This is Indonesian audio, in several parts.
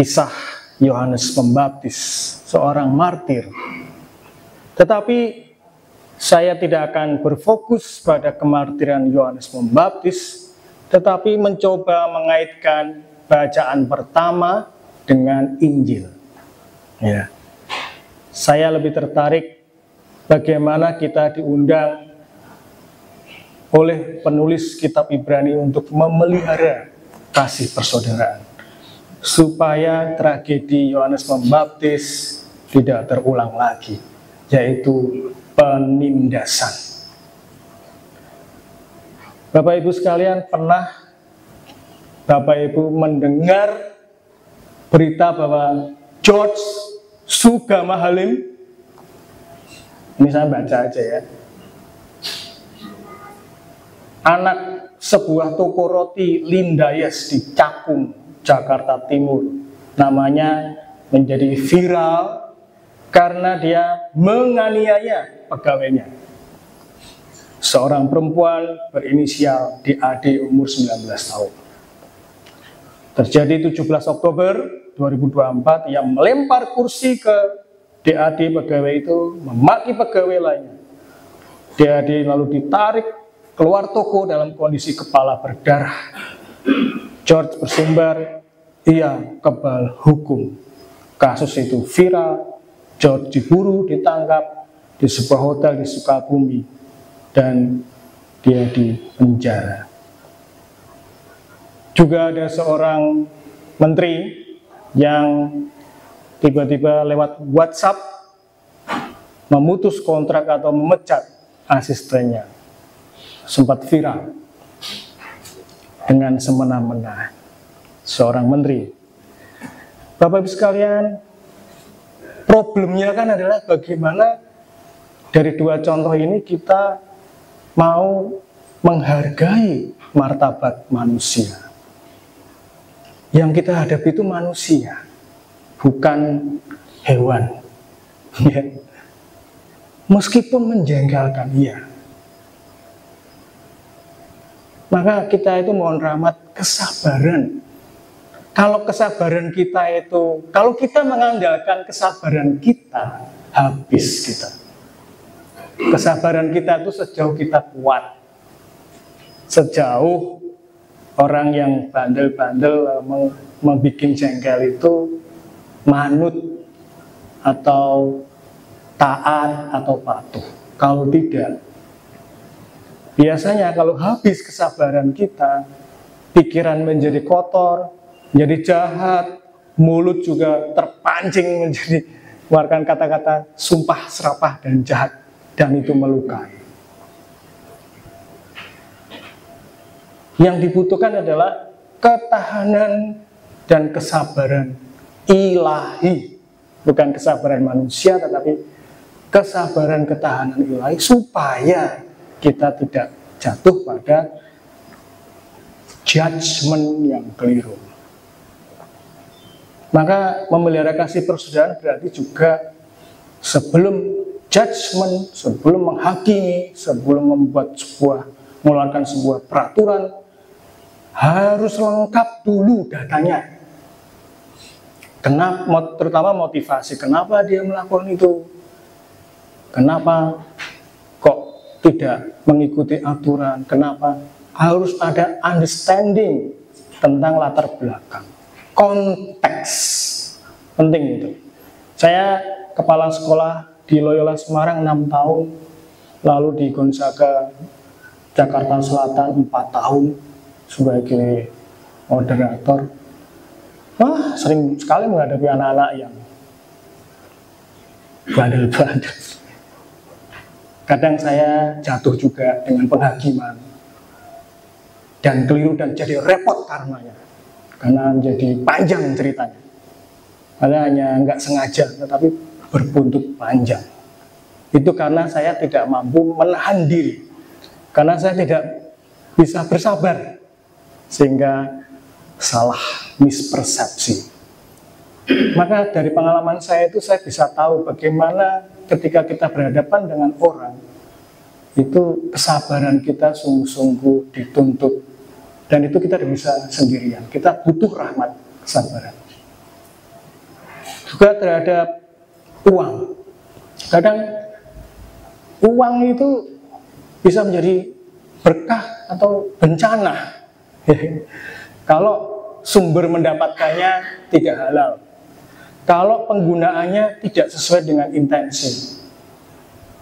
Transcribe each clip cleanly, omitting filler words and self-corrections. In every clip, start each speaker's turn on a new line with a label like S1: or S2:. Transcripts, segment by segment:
S1: kisah Yohanes Pembaptis, seorang martir. Tetapi saya tidak akan berfokus pada kemartiran Yohanes Pembaptis, tetapi mencoba mengaitkan bacaan pertama dengan Injil. Ya. Saya lebih tertarik bagaimana kita diundang oleh penulis kitab Ibrani untuk memelihara kasih persaudaraan, supaya tragedi Yohanes Pembaptis tidak terulang lagi, yaitu penindasan. Bapak Ibu sekalian, pernah Bapak Ibu mendengar berita bahwa George Sugama Halim, ini saya baca aja ya, anak sebuah toko roti Lindayes di Cakung, Jakarta Timur, namanya menjadi viral karena dia menganiaya pegawainya, seorang perempuan berinisial DAD umur 19 tahun. Terjadi 17 Oktober 2024, ia melempar kursi ke DAD pegawai itu, memaki pegawai lainnya. DAD lalu ditarik keluar toko dalam kondisi kepala berdarah. George bersumber, ia kebal hukum. Kasus itu viral, George diburu, ditangkap di sebuah hotel di Sukabumi, dan dia dipenjara. Juga ada seorang menteri yang tiba-tiba lewat WhatsApp memutus kontrak atau memecat asistennya. Sempat viral dengan semena-mena seorang menteri. Bapak Ibu sekalian, problemnya kan adalah bagaimana dari dua contoh ini kita mau menghargai martabat manusia. Yang kita hadapi itu manusia, bukan hewan. Meskipun menjengkelkan, iya. Maka kita itu mohon rahmat kesabaran. Kalau kesabaran kita itu, kalau kita mengandalkan kesabaran kita, habis kita. Kesabaran kita itu sejauh kita kuat. Sejauh orang yang bandel-bandel membuat jengkel itu manut atau taat atau patuh. Kalau tidak, biasanya kalau habis kesabaran kita, pikiran menjadi kotor, menjadi jahat, mulut juga terpancing menjadi mengeluarkan kata-kata sumpah, serapah, dan jahat, dan itu melukai. Yang dibutuhkan adalah ketahanan dan kesabaran ilahi, bukan kesabaran manusia, tetapi kesabaran ketahanan ilahi, supaya kita tidak jatuh pada judgement yang keliru. Maka memelihara kasih persaudaraan berarti juga sebelum judgement, sebelum menghakimi, sebelum mengeluarkan sebuah peraturan, harus lengkap dulu datanya. Kenapa, terutama motivasi, kenapa dia melakukan itu, kenapa kok tidak mengikuti aturan, kenapa, harus ada understanding tentang latar belakang, konteks, penting itu. Saya kepala sekolah di Loyola Semarang 6 tahun, lalu di Gonzaga Jakarta Selatan 4 tahun sebagai moderator. Wah, sering sekali menghadapi anak-anak yang bandel-bandel. Kadang saya jatuh juga dengan penghakiman dan keliru dan jadi repot karmanya, karena jadi panjang ceritanya. Padahal hanya nggak sengaja, tetapi berbuntut panjang. Itu karena saya tidak mampu menahan diri, karena saya tidak bisa bersabar, sehingga salah mispersepsi. Maka dari pengalaman saya itu saya bisa tahu bagaimana ketika kita berhadapan dengan orang, itu kesabaran kita sungguh-sungguh dituntut, dan itu kita tidak bisa sendirian. Kita butuh rahmat kesabaran. juga terhadap uang. Kadang uang itu bisa menjadi berkah atau bencana kalau sumber mendapatkannya tidak halal, kalau penggunaannya tidak sesuai dengan intensi,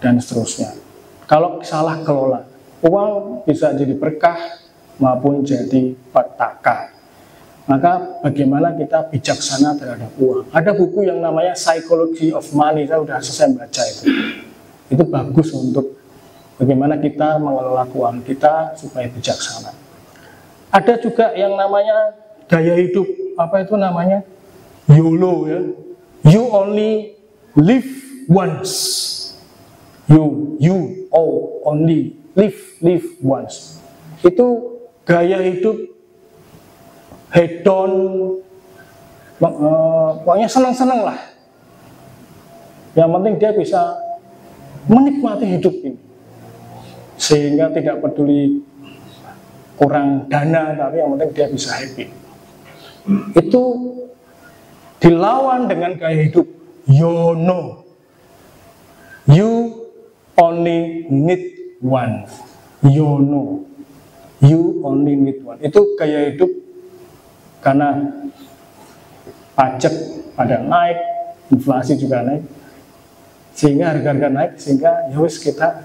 S1: dan seterusnya. Kalau salah kelola, uang bisa jadi berkah maupun jadi petaka. Maka bagaimana kita bijaksana terhadap uang. Ada buku yang namanya Psychology of Money, saya sudah selesai baca itu. Itu bagus untuk bagaimana kita mengelola keuangan kita supaya bijaksana. Ada juga yang namanya gaya hidup, apa itu namanya? YOLO ya. You only live once. You only live once. Itu gaya hidup hedon, pokoknya senang-senang lah. Yang penting dia bisa menikmati hidup ini, sehingga tidak peduli kurang dana, tapi yang penting dia bisa happy. Itu dilawan dengan gaya hidup YONO, you only need one. YONO, you only need one. Itu gaya hidup karena pajak pada naik, inflasi juga naik, sehingga harga-harga naik, sehingga ya wis kita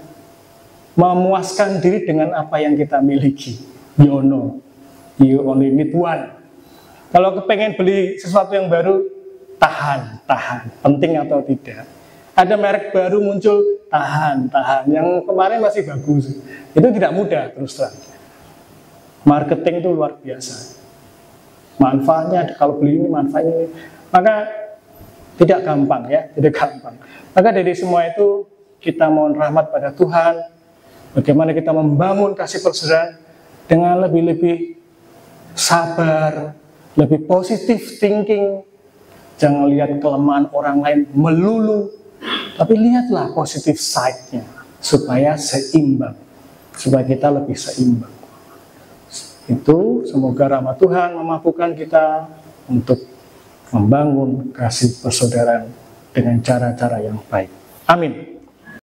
S1: memuaskan diri dengan apa yang kita miliki. YONO, you only need one. Kalau kepengen beli sesuatu yang baru, tahan, penting atau tidak. Ada merek baru muncul, tahan. Yang kemarin masih bagus. Itu tidak mudah, terus terang. Marketing itu luar biasa. Manfaatnya, kalau beli ini, manfaatnya ini. Maka tidak gampang ya, tidak gampang. Maka dari semua itu, kita mohon rahmat pada Tuhan. Bagaimana kita membangun kasih persaudaraan dengan lebih-lebih sabar, lebih positif thinking. Jangan lihat kelemahan orang lain melulu, tapi lihatlah positif side-nya, supaya seimbang, supaya kita lebih seimbang. Itu semoga rahmat Tuhan memampukan kita untuk membangun kasih persaudaraan dengan cara-cara yang baik. Amin.